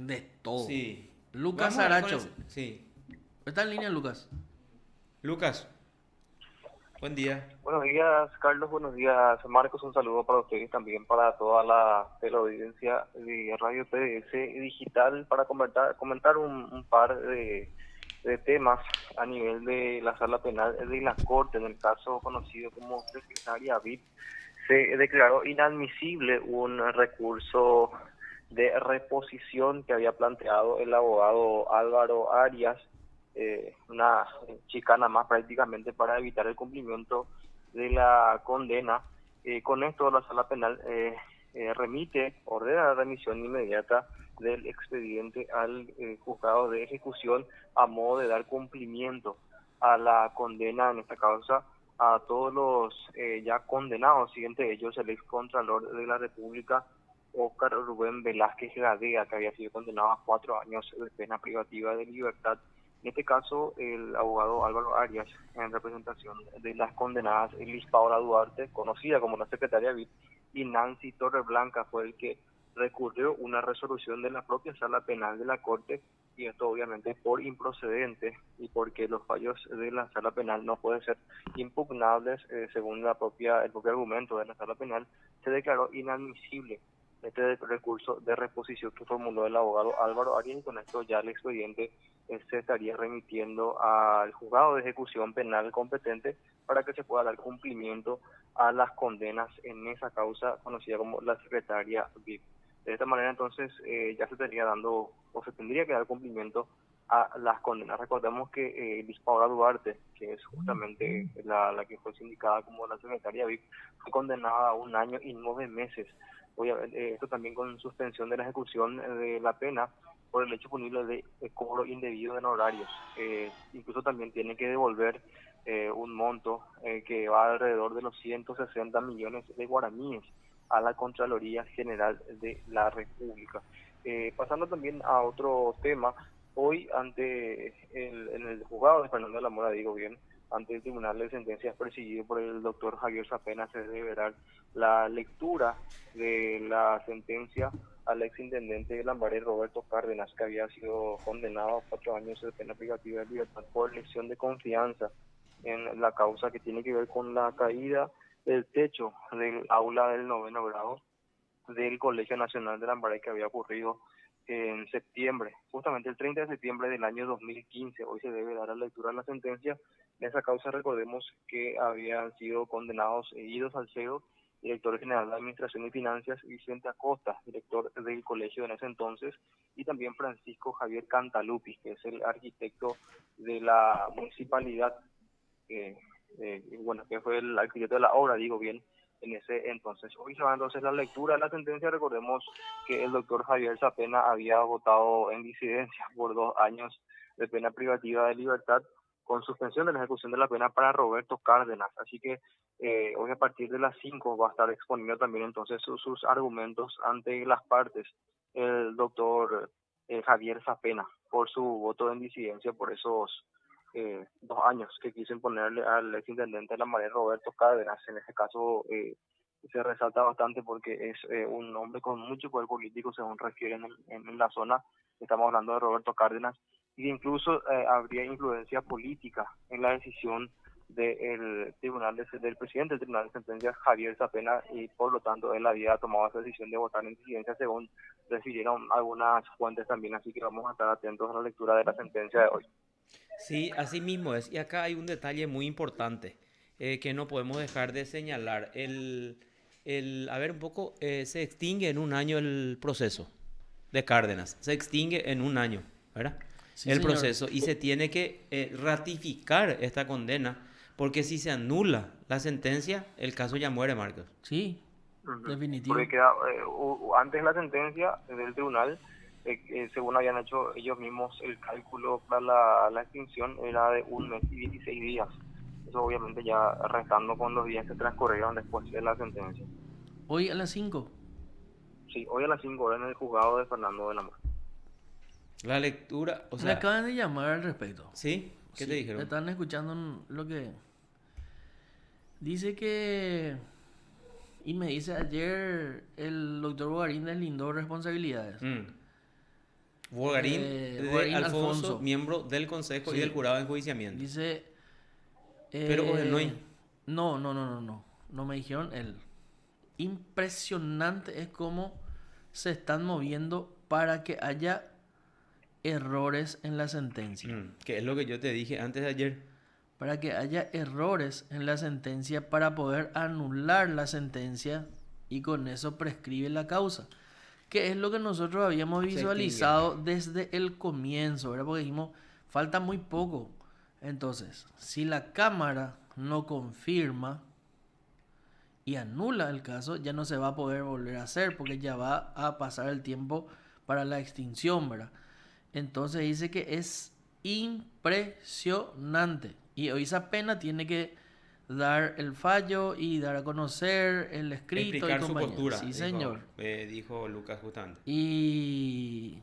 De todo. Sí. Lucas Vamos a hablar con Saracho. Sí. ¿Está en línea, Lucas? Lucas, buen día. Buenos días, Carlos. Buenos días, Marcos. Un saludo para ustedes y también para toda la teleaudiencia de Radio PDS Digital para comentar un par de temas a nivel de la sala penal de la Corte. En el caso conocido como secretaria VIP, se declaró inadmisible un recurso de reposición que había planteado el abogado Álvaro Arias, una chicana más prácticamente para evitar el cumplimiento de la condena. Con esto la sala penal ordena la remisión inmediata del expediente al juzgado de ejecución a modo de dar cumplimiento a la condena en esta causa a todos los ya condenados, siguiente ellos el excontralor de la República, Óscar Rubén Velázquez Gadea, que había sido condenado a 4 años de pena privativa de libertad. En este caso, el abogado Álvaro Arias, en representación de las condenadas Elis Paola Duarte, conocida como la secretaria VIP, y Nancy Torreblanca, fue el que recurrió una resolución de la propia sala penal de la Corte, y esto obviamente por improcedente y porque los fallos de la sala penal no pueden ser impugnables según el propio argumento de la sala penal. Se declaró inadmisible este recurso de reposición que formuló el abogado Álvaro Arias, y con esto ya el expediente se estaría remitiendo al juzgado de ejecución penal competente para que se pueda dar cumplimiento a las condenas en esa causa conocida como la secretaria VIP. De esta manera entonces ya se estaría dando o se tendría que dar cumplimiento a las condenas. Recordemos que Liz Paola Duarte, que es justamente la que fue sindicada como la secretaria VIP, fue condenada a 1 año y 9 meses. Obviamente, esto también con suspensión de la ejecución de la pena por el hecho punible de cobro indebido de honorarios. Incluso también tiene que devolver un monto que va alrededor de los 160 millones de guaraníes a la Contraloría General de la República. Pasando también a otro tema, hoy en el juzgado de Fernando de la Mora, digo bien, ante el Tribunal de Sentencias presidido por el doctor Javier Sapena, se deberá la lectura de la sentencia al exintendente de Lambaré, Roberto Cárdenas, que había sido condenado a 4 años de pena privativa de libertad por lesión de confianza en la causa que tiene que ver con la caída del techo del aula del 9º grado del Colegio Nacional de Lambaré, que había ocurrido en septiembre, justamente el 30 de septiembre del año 2015. Hoy se debe dar la lectura de la sentencia. En esa causa recordemos que habían sido condenados Guido Salcedo, director general de Administración y Finanzas, Vicente Acosta, director del colegio en ese entonces, y también Francisco Javier Cantalupi, que es el arquitecto de la municipalidad, eh, bueno, que fue el arquitecto de la obra, digo bien, en ese entonces. Hoy se va entonces la lectura de la sentencia. Recordemos que el doctor Javier Sapena había votado en disidencia por 2 años de pena privativa de libertad con suspensión de la ejecución de la pena para Roberto Cárdenas. Así que hoy a partir de las 5 va a estar exponiendo también entonces sus argumentos ante las partes el doctor Javier Sapena por su voto en disidencia por esos 2 años que quiso imponerle al exintendente de la Marea, Roberto Cárdenas. En este caso se resalta bastante porque es un hombre con mucho poder político, según refieren en la zona. Estamos hablando de Roberto Cárdenas, y incluso habría influencia política en la decisión del presidente del Tribunal de Sentencias, Javier Sapena, y por lo tanto él había tomado esa decisión de votar en disidencia, según refirieron algunas fuentes también. Así que vamos a estar atentos a la lectura de la sentencia de hoy. Sí, así mismo es. Y acá hay un detalle muy importante que no podemos dejar de señalar. A ver, un poco, se extingue en un año el proceso de Cárdenas. Se extingue en un año, ¿verdad? Sí, El señor. proceso. Y se tiene que ratificar esta condena, porque si se anula la sentencia, el caso ya muere, Marcos. Sí, Ujú. Porque definitivo. antes la sentencia del tribunal, según habían hecho ellos mismos el cálculo para la extinción, era de 1 mes y 16 días. Eso obviamente ya restando con los días que transcurrieron después de la sentencia. Hoy a las 5. Sí, hoy a las 5 horas en el juzgado de Fernando de la Mora. La lectura, o Me sea, acaban de llamar al respecto. ¿sí? ¿Qué te Sí, dijeron? están escuchando lo que dice que... Y me dice ayer el doctor Bogarín deslindó responsabilidades. Mm, Bogarín de Bogarín Alfonso, Alfonso. miembro del Consejo y Sí. del Jurado de Enjuiciamiento. Dice... Pero Ojenoy, No me dijeron él. Impresionante es cómo se están moviendo para que haya errores en la sentencia. que es lo que yo te dije antes de ayer. Para que haya errores en la sentencia para poder anular la sentencia y con eso prescribe la causa. Que es lo que nosotros habíamos Se visualizado desde el comienzo, ¿verdad? Porque dijimos, falta muy poco. Entonces, si la Cámara no confirma y anula el caso, ya no se va a poder volver a hacer porque ya va a pasar el tiempo para la extinción, ¿verdad? Entonces dice que es impresionante. Y hoy esa pena tiene que dar el fallo y dar a conocer el escrito y Explicar su compañía. postura, Sí, señor. dijo Lucas justamente. Y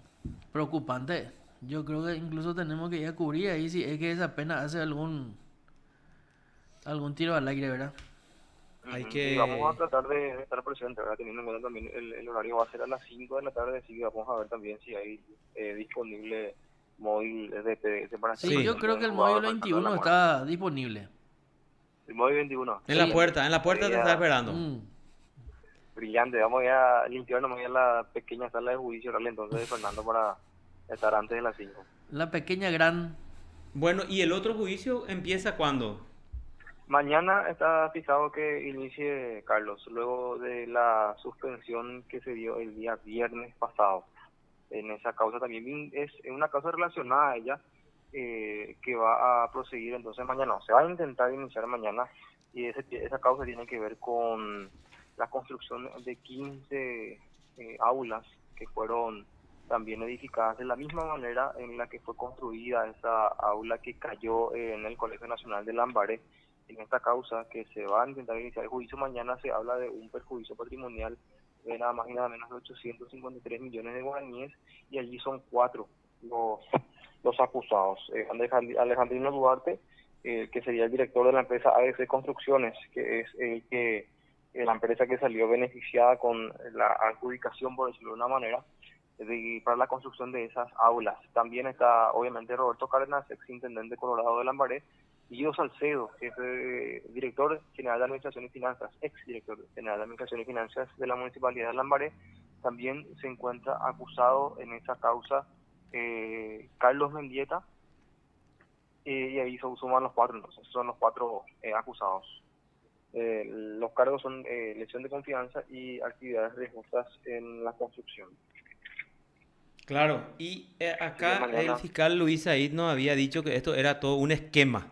preocupante. Yo creo que incluso tenemos que ir a cubrir ahí si es que esa pena hace algún tiro al aire, ¿verdad? Hay Y vamos a que... tratar de estar presentes, ¿verdad? Teniendo en cuenta también el horario va a ser a las 5 de la tarde, así que vamos a ver también si hay disponible móvil de PDS para estar Sí, Sí. yo presente creo en que el el juzgado móvil de Fernando de la 21 Mora. está disponible. El móvil 21, En la Sí. excelente. puerta Ahí te está esperando. brillante, vamos ya a limpiar nomás ya la pequeña sala de juicio oral entonces de Fernando para estar antes de las 5. La pequeña gran... Bueno, ¿y el otro juicio empieza cuándo? Mañana está fijado que inicie Carlos, luego de la suspensión que se dio el día viernes pasado. En esa causa también es una causa relacionada a ella que va a proseguir entonces mañana. Se va a intentar iniciar mañana y esa causa tiene que ver con la construcción de 15 aulas que fueron también edificadas de la misma manera en la que fue construida esa aula que cayó en el Colegio Nacional de Lambaré. En esta causa que se va a intentar iniciar el juicio mañana se habla de un perjuicio patrimonial de nada más y nada menos de 853 millones de guaraníes y allí son 4 los acusados. Alejandrino Duarte, que sería el director de la empresa ABC Construcciones, que es la empresa que salió beneficiada con la adjudicación, por decirlo de una manera, para la construcción de esas aulas. También está, obviamente, Roberto Cárdenas, ex intendente colorado de Lambaré, y Guido Salcedo, que es director general de Administración y Finanzas, ex director general de Administración y Finanzas de la Municipalidad de Lambaré. También se encuentra acusado en esa causa Carlos Mendieta, y ahí se suman los 4, entonces son los 4 acusados. Los cargos son lesión de confianza y actividades riesgosas en la construcción. Claro, y acá el Mañana fiscal Luis Said nos había dicho que esto era todo un esquema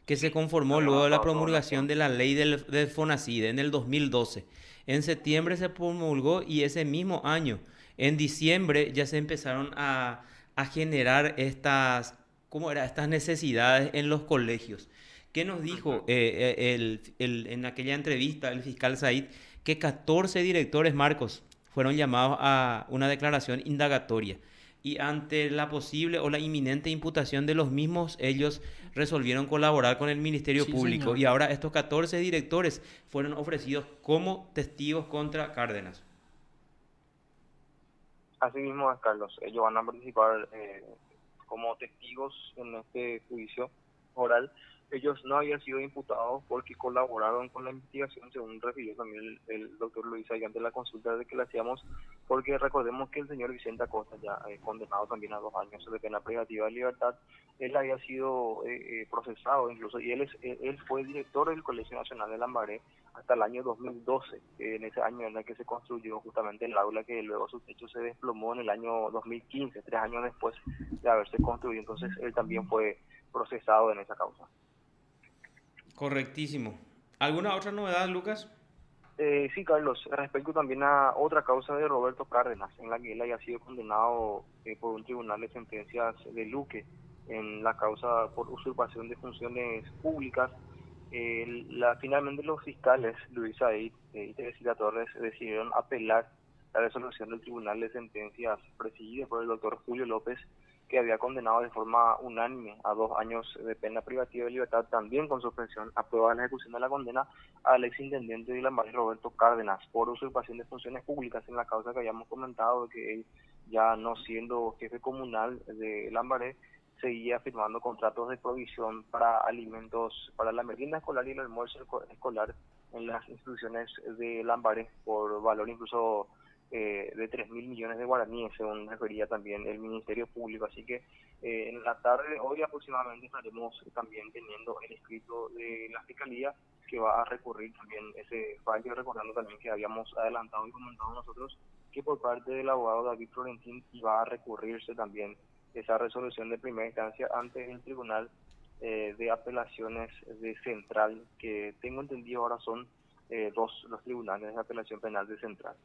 que se conformó había luego de la avanzado toda una promulgación de la ley del FONACIDE en el 2012. En septiembre se promulgó y ese mismo año, en diciembre, ya se empezaron a generar estas, ¿cómo era? Estas necesidades en los colegios. ¿Qué nos dijo en aquella entrevista el fiscal Said? Que 14 directores, Marcos, fueron llamados a una declaración indagatoria y ante la posible o la inminente imputación de los mismos, ellos resolvieron colaborar con el Ministerio Sí, Público señor. y ahora estos 14 directores fueron ofrecidos como testigos contra Cárdenas. Así mismo es, Carlos. Ellos van a participar como testigos en este juicio oral. Ellos no habían sido imputados porque colaboraron con la investigación, según refirió también el doctor Luis Ayán ante la consulta de que le hacíamos, porque recordemos que el señor Vicente Acosta, ya condenado también a 2 años de pena privativa de libertad, él había sido procesado incluso, y él fue director del Colegio Nacional de Lambaré hasta el año 2012, en ese año en el que se construyó justamente el aula que luego su techo se desplomó en el año 2015, 3 años después de haberse construido. Entonces él también fue procesado en esa causa. Correctísimo. ¿Alguna otra novedad, Lucas? Sí, Carlos, respecto también a otra causa de Roberto Cárdenas, en la que él haya sido condenado por un tribunal de sentencias de Luque en la causa por usurpación de funciones públicas. Finalmente los fiscales Luis Said y Teresita Torres decidieron apelar la resolución del tribunal de sentencias presidido por el doctor Julio López, que había condenado de forma unánime a 2 años de pena privativa de libertad, también con suspensión a prueba de la ejecución de la condena al exintendente de Lambaré, Roberto Cárdenas, por usurpación de funciones públicas, en la causa que habíamos comentado, de que él ya no siendo jefe comunal de Lambaré, seguía firmando contratos de provisión para alimentos, para la merienda escolar y el almuerzo escolar en las instituciones de Lambaré por valor incluso de 3.000 millones de guaraníes, según refería también el Ministerio Público. Así que en la tarde de hoy aproximadamente estaremos también teniendo el escrito de la Fiscalía que va a recurrir también ese fallo, recordando también que habíamos adelantado y comentado nosotros que por parte del abogado David Florentín iba a recurrirse también esa resolución de primera instancia ante el Tribunal de Apelaciones de Central, que tengo entendido ahora son dos los tribunales de apelación penal de Central.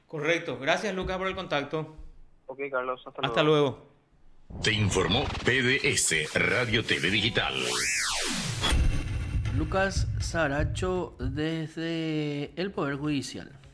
Correcto. Gracias, Lucas, por el contacto. Ok, Carlos, hasta Hasta luego. luego. Te informó PDS Radio TV Digital. Lucas Saracho desde el Poder Judicial.